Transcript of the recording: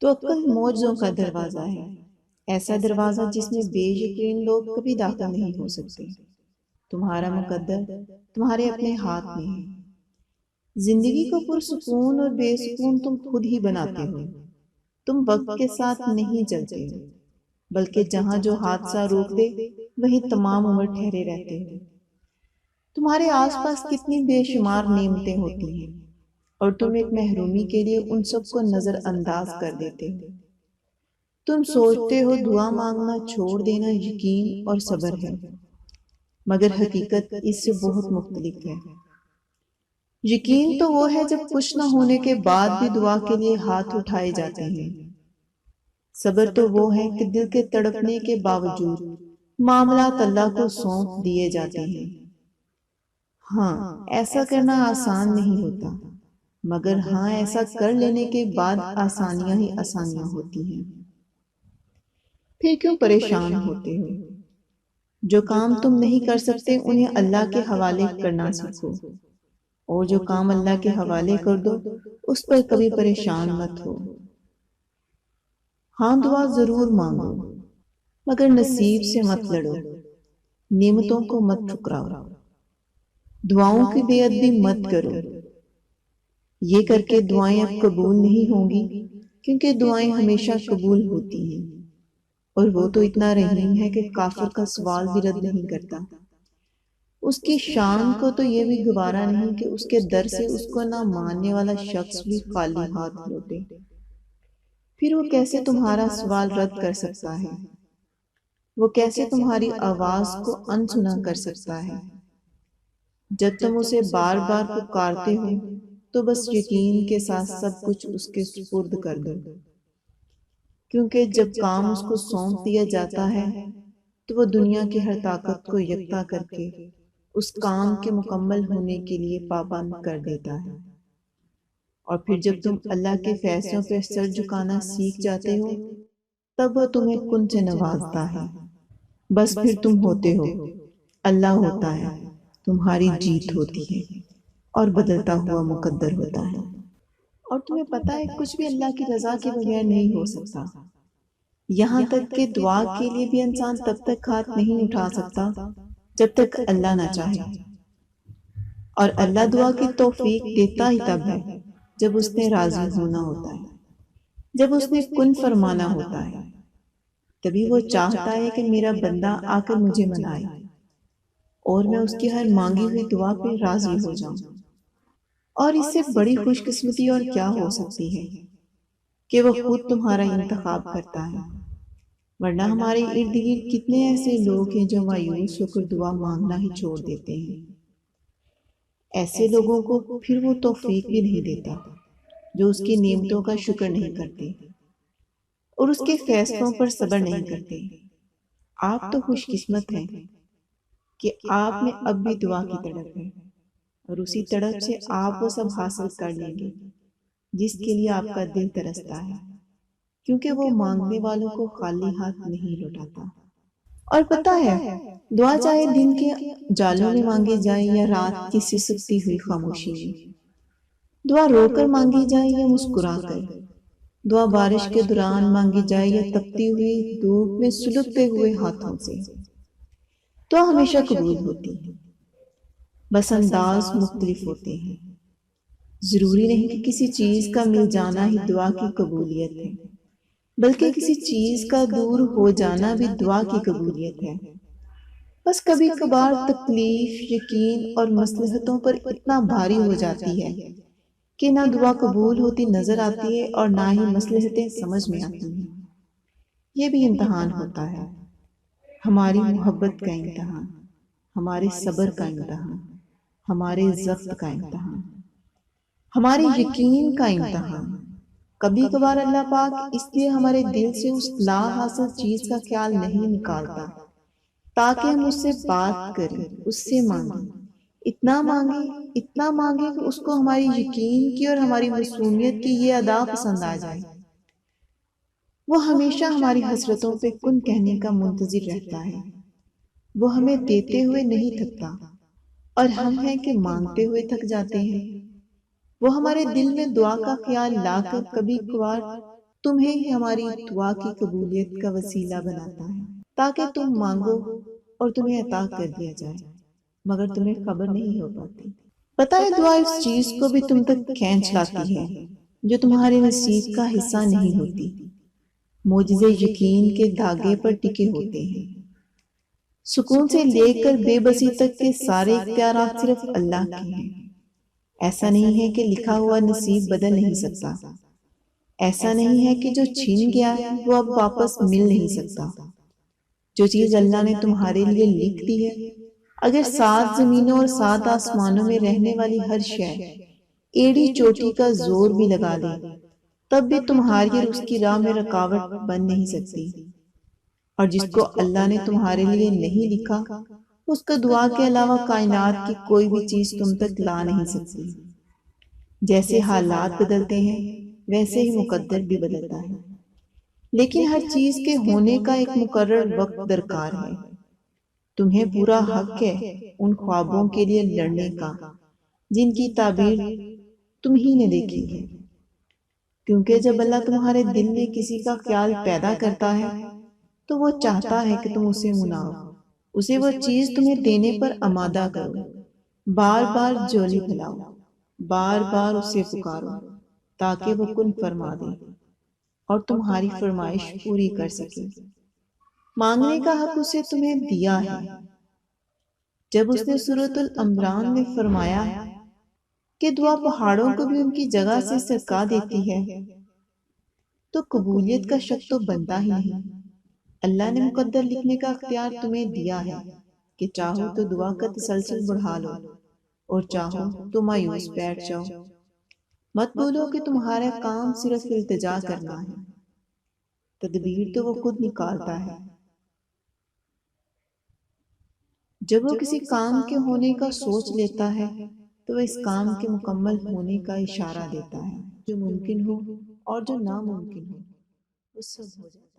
توکل معجزوں کا دروازہ ہے، ایسا دروازہ جس میں بے یقین لوگ کبھی داخل نہیں ہو سکتے۔ تمہارا مقدر تمہارے اپنے ہاتھ میں ہے۔ زندگی کو پرسکون اور بے سکون تم خود ہی بناتے ہو۔ تم وقت کے ساتھ نہیں چلتے ہو، بلکہ جہاں جو حادثہ روک دے وہیں تمام عمر ٹھہرے رہتے ہو۔ تمہارے آس پاس کتنی بے شمار نعمتیں ہوتی ہیں، اور تم ایک محرومی کے لیے ان سب کو نظر انداز کر دیتے ہو۔ تم سوچتے ہو دعا مانگنا چھوڑ دینا یقین اور صبر ہے، مگر حقیقت اس سے بہت مختلف ہے۔ یقین تو وہ ہے جب کچھ نہ ہونے کے بعد بھی دعا کے لیے ہاتھ اٹھائے جاتے ہیں۔ صبر تو وہ ہے کہ دل کے تڑپنے کے باوجود معاملات اللہ کو سونپ دیے جاتے ہیں۔ ہاں، ایسا کرنا آسان نہیں ہوتا، مگر ہاں ایسا کر لینے کے بعد آسانیاں ہی آسانیاں ہوتی ہیں۔ پھر کیوں پریشان ہوتے ہو؟ جو کام تم نہیں کر سکتے انہیں اللہ کے حوالے کرنا سیکھو، اور جو کام اللہ کے حوالے کر دو اس پر کبھی پریشان مت ہو۔ ہاں، دعا ضرور مانگو، مگر نصیب سے مت لڑو، نعمتوں کو مت ٹھکراؤ، دعاؤں کی بے ادبی مت کرو۔ یہ کر کے دعائیں اب قبول نہیں ہوں گی، کیونکہ دعائیں ہمیشہ قبول ہوتی ہیں، اور وہ تو اتنا رحیم ہے کہ کافر کا سوال بھی رد نہیں کرتا۔ اس کی شان کو تو یہ بھی گوارا نہیں کہ اس کے در سے اس کو نہ ماننے والا شخص بھی خالی ہاتھ لوٹے۔ پھر وہ کیسے تمہارا سوال رد کر سکتا ہے؟ وہ کیسے تمہاری آواز کو انسنا کر سکتا ہے؟ جب تم اسے بار بار پکارتے ہو تو بس یقین کے ساتھ سب کچھ اس کے سپرد کر دو، کیونکہ جب کام اس کو سونپ دیا جاتا ہے تو وہ دنیا کی ہر طاقت کو یکتا کر کے اس کام کے مکمل ہونے کے لیے پابند کر دیتا ہے۔ اور پھر جب تم اللہ کے فیصلوں پہ سر جھکانا سیکھ جاتے ہو تب وہ تمہیں کن سے نوازتا ہے۔ بس پھر تم ہوتے ہو، اللہ ہوتا ہے، تمہاری جیت ہوتی ہے، اور بدلتا ہوا مقدر ہوتا ہے۔ اور تمہیں پتہ ہے کچھ بھی اللہ کی رضا کے بغیر نہیں ہو سکتا۔ یہاں تک کہ دعا کے لیے بھی انسان تب تک ہاتھ نہیں اٹھا سکتا جب تک اللہ نہ چاہے، اور اللہ دعا کی توفیق دیتا ہی تب ہے جب اس نے راضی ہونا ہوتا ہے، جب اس نے کن فرمانا ہوتا ہے۔ تبھی وہ چاہتا ہے کہ میرا بندہ آ کر مجھے منائے، اور میں اس کی ہر مانگی ہوئی دعا پہ راضی ہو جاؤں۔ اور اس سے بڑی خوش قسمتی اور کیا ہو سکتی ہے کہ وہ خود تمہارا انتخاب کرتا ہے۔ ورنہ ہمارے ارد گرد کتنے ایسے لوگ ہیں جو مایوس ہو کر دعا مانگنا ہی چھوڑ دیتے ہیں۔ ایسے لوگوں کو پھر وہ توفیق بھی نہیں دیتا جو اس کی نعمتوں کا شکر نہیں کرتے اور اس کے فیصلوں پر صبر نہیں کرتے۔ آپ تو خوش قسمت ہیں کہ آپ میں اب بھی دعا کی تڑپ ہے، اور اسی تڑپ سے آپ وہ سب حاصل کر لیں گے جس کے لیے آپ کا دل ترستا ہے، کیونکہ وہ مانگنے والوں کو خالی ہاتھ نہیں لوٹاتا۔ اور پتہ ہے، دعا چاہے دن کے جالوں میں مانگی جائے یا رات کی سسکتی ہوئی خاموشی میں، دعا رو کر مانگی جائے یا مسکرا کر، دعا بارش کے دوران مانگی جائے یا تپتی ہوئی دھوپ میں سلگتے ہوئے ہاتھوں سے، دعا ہمیشہ قبول ہوتی ہے، بس انداز مختلف ہوتے ہیں۔ ضروری نہیں کہ کسی چیز کا مل جانا ہی دعا کی قبولیت ہے، بلکہ کسی چیز کا دور ہو جانا بھی دعا کی قبولیت ہے۔ بس کبھی کبھار تکلیف، یقین اور مصلحتوں پر اتنا بھاری ہو جاتی ہے کہ نہ دعا قبول ہوتی نظر آتی ہے اور نہ ہی مصلحتیں سمجھ میں آتی ہیں۔ یہ بھی امتحان ہوتا ہے، ہماری محبت کا امتحان، ہمارے صبر کا امتحان، ہمارے ضبط کا امتحان، ہمارے یقین کا امتحان۔ کبھی کبھار اللہ پاک اس لیے ہمارے دل سے اس لا حاصل چیز کا خیال نہیں نکالتا تاکہ ہم اس سے بات کریں، اس سے مانگیں، اتنا مانگیں کہ اس کو ہماری یقین کی اور ہماری معصومیت کی یہ ادا پسند آ جائے۔ وہ ہمیشہ ہماری حسرتوں پہ کن کہنے کا منتظر رہتا ہے۔ وہ ہمیں دیتے ہوئے نہیں تھکتا، اور ہم ہیں کہ مانگتے ہوئے تھک جاتے ہیں۔ وہ ہمارے دل میں دعا کا خیال لا کر کبھی کبھار تمہیں ہی ہماری دعا کی قبولیت کا وسیلہ بناتا ہے تاکہ تم مانگو اور تمہیں عطا کر دیا جائے، مگر تمہیں خبر نہیں ہو پاتی۔ پتہ ہے دعا اس چیز کو بھی تم تک کھینچ لاتی ہے جو تمہارے نصیب کا حصہ نہیں ہوتی۔ معجزے یقین کے دھاگے پر ٹکے ہوتے ہیں۔ سکون سے لے کر بے بسی تک کے سارے اختیارات صرف اللہ کے ہیں۔ ایسا نہیں ہے کہ لکھا ہوا نصیب بدل نہیں سکتا، ایسا نہیں ہے کہ جو چھین گیا ہے وہ اب واپس مل نہیں سکتا۔ جو چیز اللہ نے تمہارے لیے لکھ دی ہے، اگر 7 زمینوں اور 7 آسمانوں میں رہنے والی ہر شے ایڑی چوٹی کا زور بھی لگا لے، تب بھی تمہاری اور اس کی راہ میں رکاوٹ بن نہیں سکتی۔ اور جس کو اللہ نے تمہارے لیے نہیں لکھا، اس کا دعا کے علاوہ کائنات کی کوئی بھی چیز تم تک لا نہیں سکتی۔ جیسے حالات بدلتے ہیں ویسے ہی مقدر بھی بدلتا ہے، لیکن ہر چیز کے ہونے کا ایک مقرر وقت درکار ہے۔ تمہیں پورا حق ہے ان خوابوں کے لیے لڑنے کا جن کی تعبیر تم ہی نے دیکھی ہے، کیونکہ جب اللہ تمہارے دل میں کسی کا خیال پیدا کرتا ہے تو وہ چاہتا ہے کہ تم اسے مناؤ، اسے وہ چیز تمہیں دینے پر آمادہ کرو، بار بار جھولی پھیلاؤ، بار بار اسے پکارو تاکہ وہ کن فرما دے اور تمہاری فرمائش پوری کر سکے۔ مانگنے کا حق اسے تمہیں دیا ہے۔ جب اس نے سورۃ العمران میں فرمایا کہ دعا پہاڑوں کو بھی ان کی جگہ سے سرکا دیتی ہے، تو قبولیت کا شک تو بنتا ہی نہیں۔ اللہ نے مقدر لکھنے کا اختیار تمہیں دیا ہے کہ چاہو تو دعا کا تسلسل بڑھا لو اور چاہو تو مایوس بیٹھ جاؤ۔ مت بولو کہ تمہارا کام صرف التجا کرنا ہے، تدبیر تو وہ خود نکالتا ہے۔ جب وہ کسی کام کے ہونے کا سوچ لیتا ہے تو وہ اس کام کے مکمل ہونے کا اشارہ دیتا ہے۔ جو ممکن ہو اور جو ناممکن ہو وہ سب ہو جاتا ہے۔